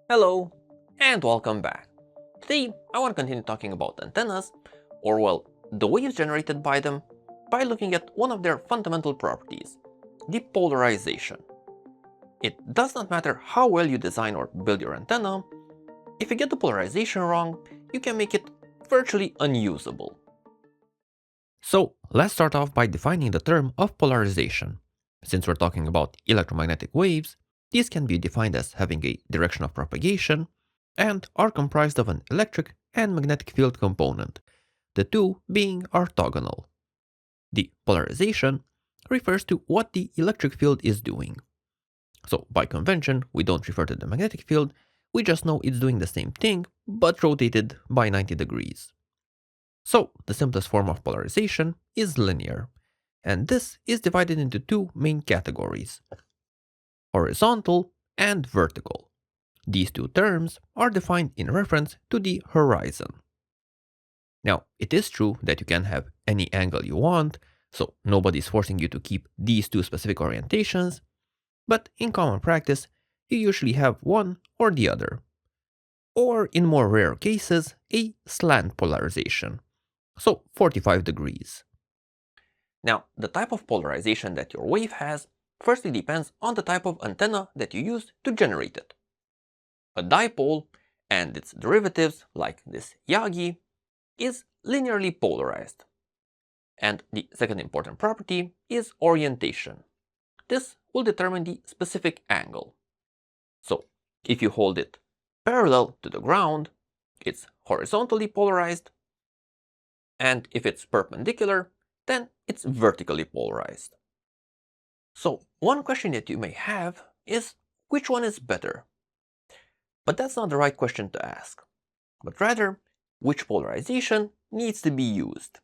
Hello, and welcome back. Today, I want to continue talking about antennas, or well, the waves generated by them, by looking at one of their fundamental properties, the polarization. It does not matter how well you design or build your antenna, if you get the polarization wrong, you can make it virtually unusable. So, let's start off by defining the term of polarization. Since we're talking about electromagnetic waves, these can be defined as having a direction of propagation and are comprised of an electric and magnetic field component, the two being orthogonal. The polarization refers to what the electric field is doing. So, by convention, we don't refer to the magnetic field, we just know it's doing the same thing, but rotated by 90 degrees. So, the simplest form of polarization is linear, and this is divided into two main categories: horizontal and vertical. These two terms are defined in reference to the horizon. Now, it is true that you can have any angle you want, so nobody's forcing you to keep these two specific orientations, but in common practice, you usually have one or the other. Or in more rare cases, a slant polarization, so 45 degrees. Now, the type of polarization that your wave has firstly depends on the type of antenna that you use to generate it. A dipole and its derivatives, like this Yagi, is linearly polarized. And the second important property is orientation. This will determine the specific angle. So, if you hold it parallel to the ground, it's horizontally polarized, and if it's perpendicular, then it's vertically polarized. So, one question that you may have is, which one is better? But that's not the right question to ask, but rather, which polarization needs to be used?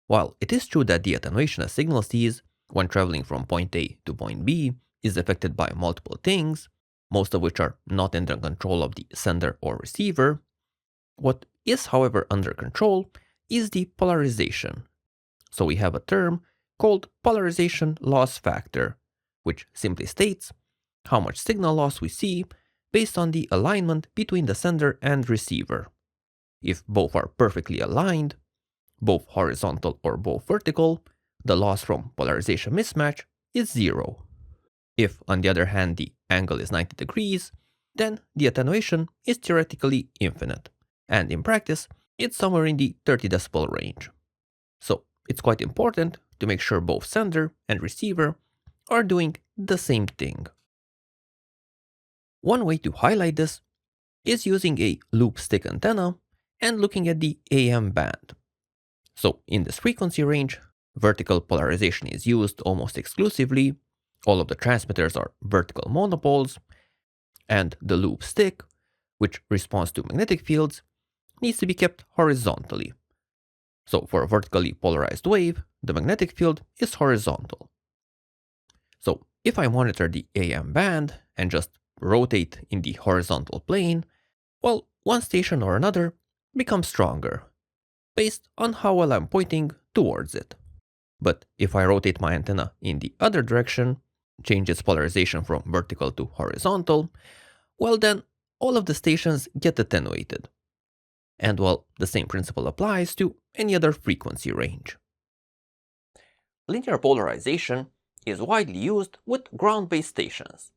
While it is true that the attenuation a signal sees when traveling from point A to point B is affected by multiple things, most of which are not in the control of the sender or receiver, what is, however, under control is the polarization. So we have a term called polarization loss factor, which simply states how much signal loss we see based on the alignment between the sender and receiver. If both are perfectly aligned, both horizontal or both vertical, the loss from polarization mismatch is zero. If, on the other hand, the angle is 90 degrees, then the attenuation is theoretically infinite, and in practice, it's somewhere in the 30 decibel range. So, it's quite important to make sure both sender and receiver are doing the same thing. One way to highlight this is using a loop stick antenna and looking at the AM band. So, in this frequency range, vertical polarization is used almost exclusively. All of the transmitters are vertical monopoles, and the loop stick, which responds to magnetic fields, needs to be kept horizontally. So for a vertically polarized wave, the magnetic field is horizontal. So if I monitor the AM band and just rotate in the horizontal plane, well, one station or another becomes stronger, based on how well I'm pointing towards it. But if I rotate my antenna in the other direction, change its polarization from vertical to horizontal, well then, all of the stations get attenuated. And well, the same principle applies to any other frequency range. Linear polarization is widely used with ground-based stations,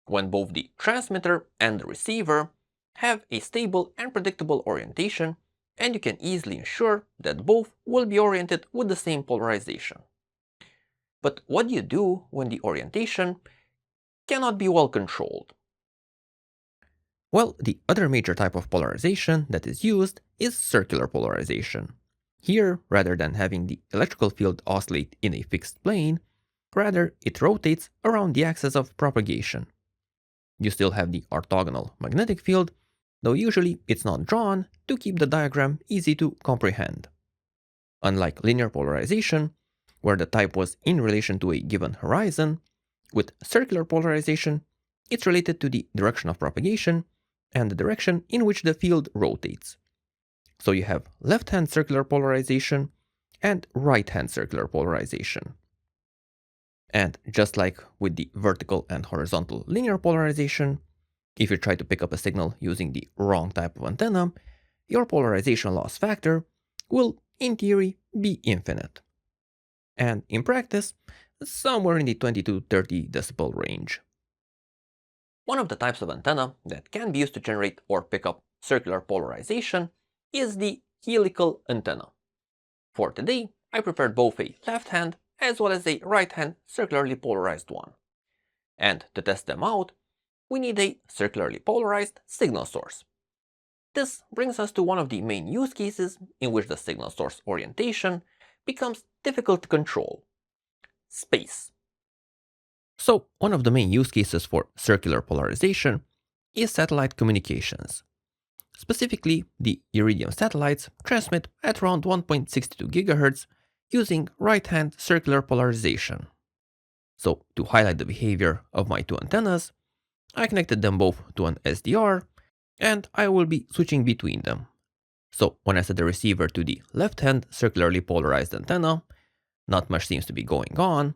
when both the transmitter and the receiver have a stable and predictable orientation, and you can easily ensure that both will be oriented with the same polarization. But what do you do when the orientation cannot be well controlled? Well, the other major type of polarization that is used is circular polarization. Here, rather than having the electrical field oscillate in a fixed plane, rather it rotates around the axis of propagation. You still have the orthogonal magnetic field, though usually it's not drawn to keep the diagram easy to comprehend. Unlike linear polarization, where the type was in relation to a given horizon, with circular polarization, it's related to the direction of propagation and the direction in which the field rotates. So you have left-hand circular polarization and right-hand circular polarization. And just like with the vertical and horizontal linear polarization, If you try to pick up a signal using the wrong type of antenna, your polarization loss factor will, in theory, be infinite. And in practice, somewhere in the 20 to 30 decibel range. One of the types of antenna that can be used to generate or pick up circular polarization is the helical antenna. For today, I prepared both a left-hand as well as a right-hand circularly polarized one. And to test them out, we need a circularly polarized signal source. This brings us to one of the main use cases in which the signal source orientation becomes difficult to control: space. So, one of the main use cases for circular polarization is satellite communications. Specifically, the Iridium satellites transmit at around 1.62 GHz using right-hand circular polarization. So, to highlight the behavior of my two antennas, I connected them both to an SDR, and I will be switching between them. So, when I set the receiver to the left-hand circularly polarized antenna, not much seems to be going on.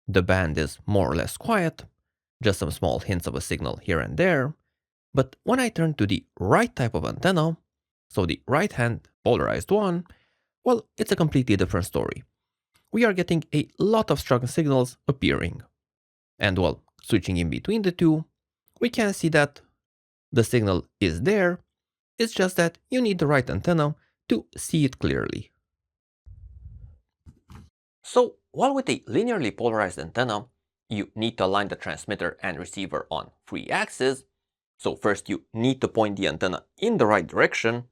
The band is more or less quiet, just some small hints of a signal here and there. But when I turn to the right type of antenna, so the right-hand polarized one, well, it's a completely different story. We are getting a lot of strong signals appearing. And while switching in between the two, we can see that the signal is there, it's just that you need the right antenna to see it clearly. So, while with a linearly polarized antenna, you need to align the transmitter and receiver on 3 axes. So first you need to point the antenna in the right direction,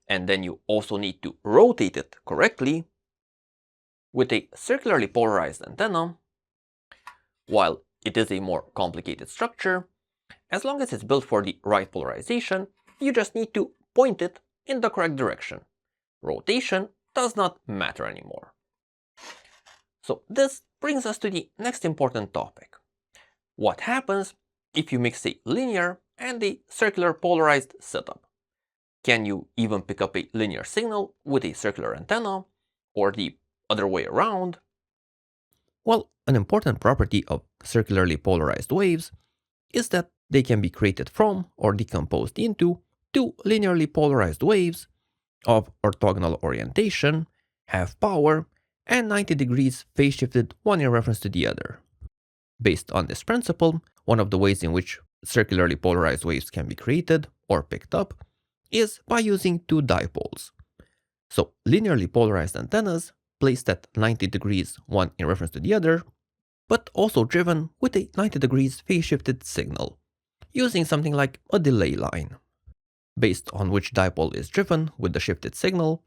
and then you also need to rotate it correctly. With a circularly polarized antenna, while it is a more complicated structure, as long as it's built for the right polarization, you just need to point it in the correct direction. Rotation does not matter anymore. So this brings us to the next important topic. What happens if you mix a linear and a circular polarized setup? Can you even pick up a linear signal with a circular antenna, or the other way around? Well, an important property of circularly polarized waves is that they can be created from or decomposed into two linearly polarized waves of orthogonal orientation, half power, and 90 degrees phase shifted one in reference to the other. Based on this principle, one of the ways in which circularly polarized waves can be created or picked up is by using two dipoles. So linearly polarized antennas placed at 90 degrees one in reference to the other, but also driven with a 90 degrees phase shifted signal, using something like a delay line. Based on which dipole is driven with the shifted signal,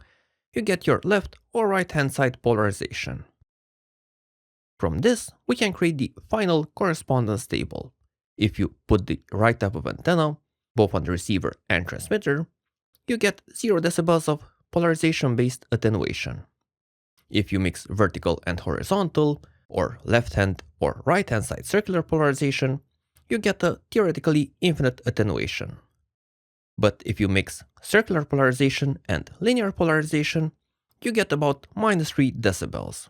you get your left or right hand side polarization. From this, we can create the final correspondence table. If you put the right type of antenna, both on the receiver and transmitter, you get 0 decibels of polarization-based attenuation. If you mix vertical and horizontal, or left-hand or right-hand side circular polarization, you get a theoretically infinite attenuation. But if you mix circular polarization and linear polarization, you get about -3 decibels.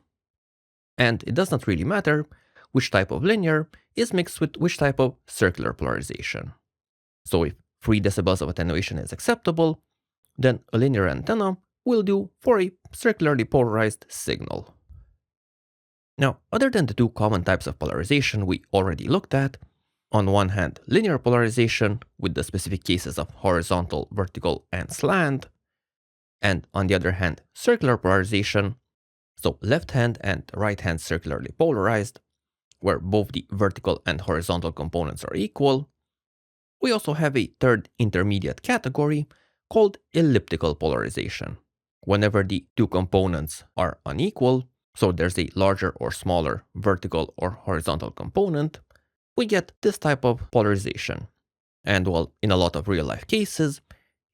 And it does not really matter which type of linear is mixed with which type of circular polarization. So if 3 decibels of attenuation is acceptable, then a linear antenna will do for a circularly polarized signal. Now, other than the two common types of polarization we already looked at, on one hand linear polarization with the specific cases of horizontal, vertical, and slant, and on the other hand circular polarization, so left hand and right hand circularly polarized, where both the vertical and horizontal components are equal, we also have a third intermediate category called elliptical polarization. Whenever the two components are unequal, so there's a larger or smaller vertical or horizontal component, we get this type of polarization. And while in a lot of real-life cases,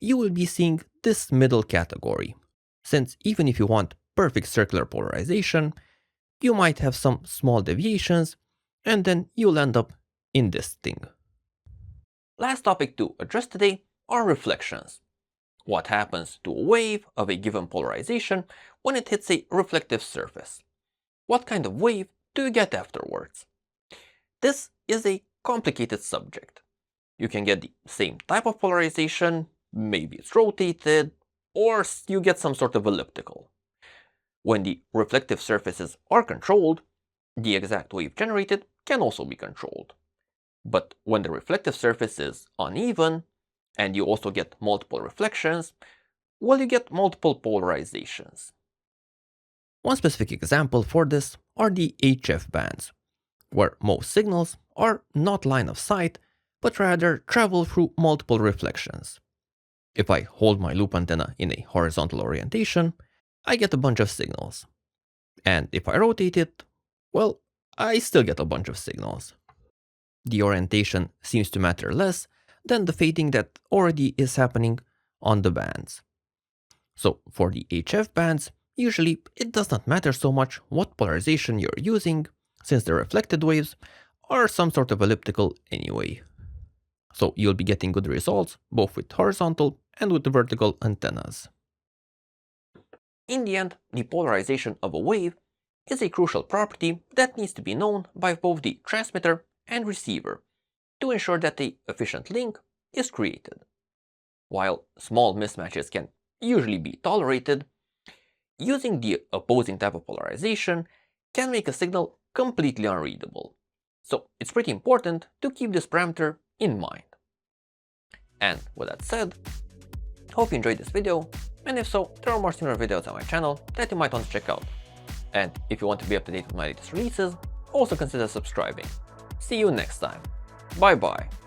you will be seeing this middle category, since even if you want perfect circular polarization, you might have some small deviations, and then you'll end up in this thing. Last topic to address today are reflections. What happens to a wave of a given polarization when it hits a reflective surface? What kind of wave do you get afterwards? This is a complicated subject. you can get the same type of polarization, maybe it's rotated, or you get some sort of elliptical. When the reflective surfaces are controlled, the exact wave generated can also be controlled. But when the reflective surface is uneven, and you also get multiple reflections, well, you get multiple polarizations. One specific example for this are the HF bands, where most signals are not line of sight, but rather travel through multiple reflections. If I hold my loop antenna in a horizontal orientation, I get a bunch of signals. And if I rotate it, well, I still get a bunch of signals. The orientation seems to matter less than the fading that already is happening on the bands. So for the HF bands, usually it does not matter so much what polarization you're using, since the reflected waves are some sort of elliptical anyway. So you'll be getting good results both with horizontal and with vertical antennas. In the end, the polarization of a wave is a crucial property that needs to be known by both the transmitter and receiver to ensure that the efficient link is created. While small mismatches can usually be tolerated, using the opposing type of polarization can make a signal completely unreadable. So it's pretty important to keep this parameter in mind. And with that said, hope you enjoyed this video, and if so, there are more similar videos on my channel that you might want to check out. And if you want to be up to date with my latest releases, also consider subscribing. See you next time. Bye bye.